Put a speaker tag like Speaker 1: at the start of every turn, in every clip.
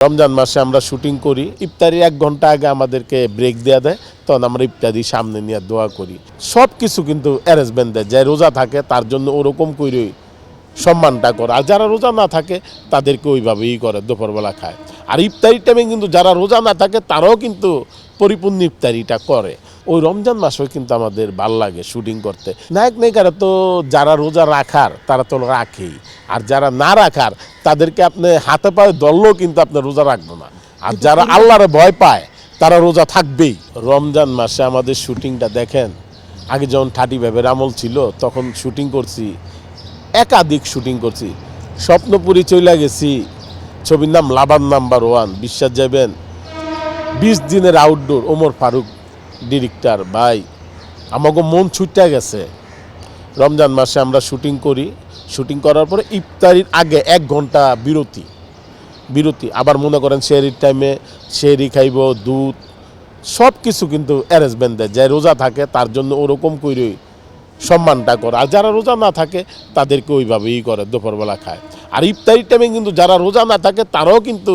Speaker 1: রমজান মাসে আমরা শুটিং করি, ইফতারির 1 ঘন্টা আগে আমাদেরকে ব্রেক দেওয়া দেয়, তখন আমরা ইফতারি সামনে নিয়ে দোয়া করি। সব কিছু কিন্তু অ্যারেঞ্জমেন্ট দেয়, যে রোজা থাকে তার জন্য ওরকম করে সম্মানটা করে, আর যারা রোজা না থাকে তাদেরকে ওইভাবেই করে, দুপুরবেলা খায়। আর ইফতারির টাইমে কিন্তু যারা রোজা না থাকে তারাও কিন্তু পরিপূর্ণ ইফতারিটা করে। ওই রমজান মাসেও কিন্তু আমাদের ভাল লাগে শুটিং করতে। নায়ক নায়িকারা তো যারা রোজা রাখার তারা তো রাখেই, আর যারা না রাখার তাদেরকে আপনি হাতে পায়ে ধরলেও কিন্তু আপনার রোজা রাখবো না। আর যারা আল্লাহরে ভয় পায় তারা রোজা থাকবেই। রমজান মাসে আমাদের শুটিংটা দেখেন, আগে যখন 35 আমল ছিল তখন শুটিং করছি, একাধিক শুটিং করছি। স্বপ্নপুরী চলে গেছি, ছবির নাম লাবান নাম্বার 1, বিশ্বাস যাবেন 20 দিনের আউটডোর, ওমর ফারুক ডিরেক্টর ভাই, আমাকে মন ছুটে গেছে। রমজান মাসে আমরা শুটিং করি, শুটিং করার পরে ইফতারির আগে 1 ঘন্টা বিরতি, আবার মনে করেন সেহরির টাইমে সেহরি খাইব, দুধ সব কিছু কিন্তু অ্যারেঞ্জমেন্ট দেয়, যে রোজা থাকে তার জন্য ওরকম করে সম্মানটা করে, আর যারা রোজা না থাকে তাদেরকে ওইভাবেই করে, দুপুরবেলা খায়। আর ইফতারির টাইমে কিন্তু যারা রোজা না থাকে তারাও কিন্তু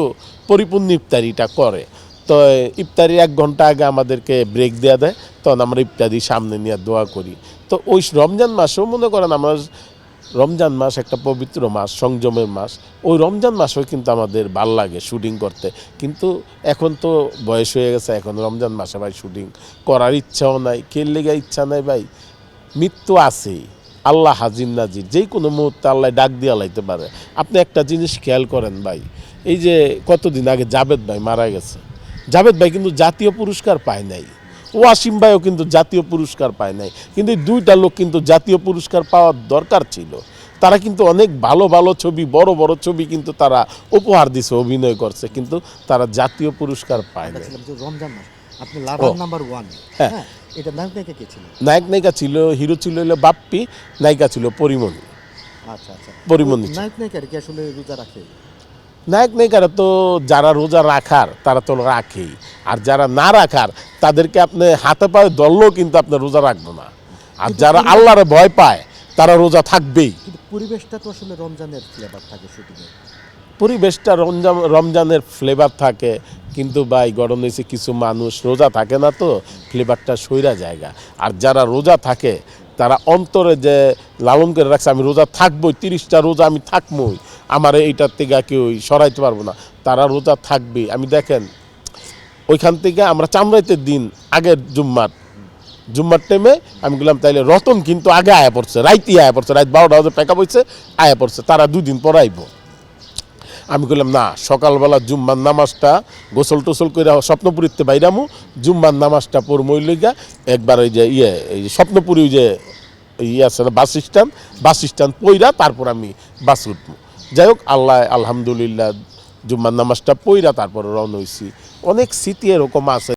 Speaker 1: পরিপূর্ণ ইফতারিটা করে। তো ইফতারির 1 ঘন্টা আগে আমাদেরকে ব্রেক দেওয়া দেয়, তখন আমরা ইফতারি সামনে নিয়ে দোয়া করি। তো ওই রমজান মাসেও মনে করেন আমার, রমজান মাস একটা পবিত্র মাস, সংযমের মাস, ওই রমজান মাসেও কিন্তু আমাদের ভাল লাগে শুটিং করতে। কিন্তু এখন তো বয়স হয়ে গেছে, এখন রমজান মাসে ভাই শুটিং করার ইচ্ছাও নাই, খেল লেগে ইচ্ছা নাই ভাই। মৃত্যু আছেই, আল্লাহ হাজির নাজির, যেই কোনো মুহূর্তে আল্লাহ ডাক দিয়ে লাইতে পারে। আপনি একটা জিনিস খেয়াল করেন ভাই, এই যে কতদিন আগে জাভেদ ভাই মারা গেছে, জাভেদ ভাই কিন্তু জাতীয় পুরস্কার পায় নাই, ওয়াসিম ভাইও কিন্তু জাতীয় পুরস্কার পায় নাই, কিন্তু এই 2টা লোক কিন্তু জাতীয় পুরস্কার পাওয়ার দরকার ছিল। তারা কিন্তু অনেক ভালো ভালো ছবি, বড় বড় ছবি কিন্তু তারা উপহার দিছে, অভিনয় করছে, কিন্তু তারা জাতীয় পুরস্কার পায় নাই।
Speaker 2: রমজান মাস আপনি লাভার নাম্বার 1, হ্যাঁ, এটা নায়ক নায়িকা কে ছিল?
Speaker 1: নায়ক নায়িকা ছিল, হিরো ছিল হলো বাপ্পি, নায়িকা ছিল পরিমণি।
Speaker 2: আচ্ছা আচ্ছা,
Speaker 1: পরিমণি।
Speaker 2: নায়ক নায়িকার কি আসলে রোজা রাখে?
Speaker 1: নায়ক নায়িকারা তো যারা রোজা রাখার তারা তো রাখেই, আর যারা না রাখার তাদেরকে আপনি হাতে পায়ে ধরলেও কিন্তু আপনার রোজা রাখবো না। আর যারা আল্লাহরে ভয় পায় তারা রোজা থাকবেই।
Speaker 2: কিন্তু পরিবেশটা তো আসলে রমজানের ফ্লেভার থাকে শুটিংয়ে,
Speaker 1: পরিবেশটা রমজানের ফ্লেভার থাকে, কিন্তু ভাই গরম হয়েছে, কিছু মানুষ রোজা থাকে না, তো ফ্লেভারটা সইরা জায়গা। আর যারা রোজা থাকে তারা অন্তরে যে লালন করে রাখছে, আমি রোজা থাকবোই, 30টা রোজা আমি থাকবোই, আমার এইটার থেকে কেউ সরাইতে পারবো না, তারা রোজা থাকবে। আমি দেখেন ওইখান থেকে আমরা চামড়াইতের দিন আগের জুম্মার টাইমে আমি বললাম তাইলে রতন কিন্তু আগে আয়া পড়ছে, রাইতে আয়া পড়ছে, রাত 12টা বাজে পেকা পড়ছে, আয়া পড়ছে, তারা 2 দিন পর আইব। আমি বললাম না, সকালবেলা জুম্মার নামাজটা গোসল টোসল করে স্বপ্নপুরীতে বাইরামু, জুম্মার নামাজটা পড়মই লইগা একবার ওই যে এই স্বপ্নপুরী ওই যে আছে না বাস স্ট্যান্ড পইরা তারপর আমি বাস উঠবো। যাই হোক, আল্লাহ আলহামদুলিল্লাহ জুম্মার নামাজটা পইরা তারপর রওনা হইছি। অনেক স্মৃতি এরকম আছে।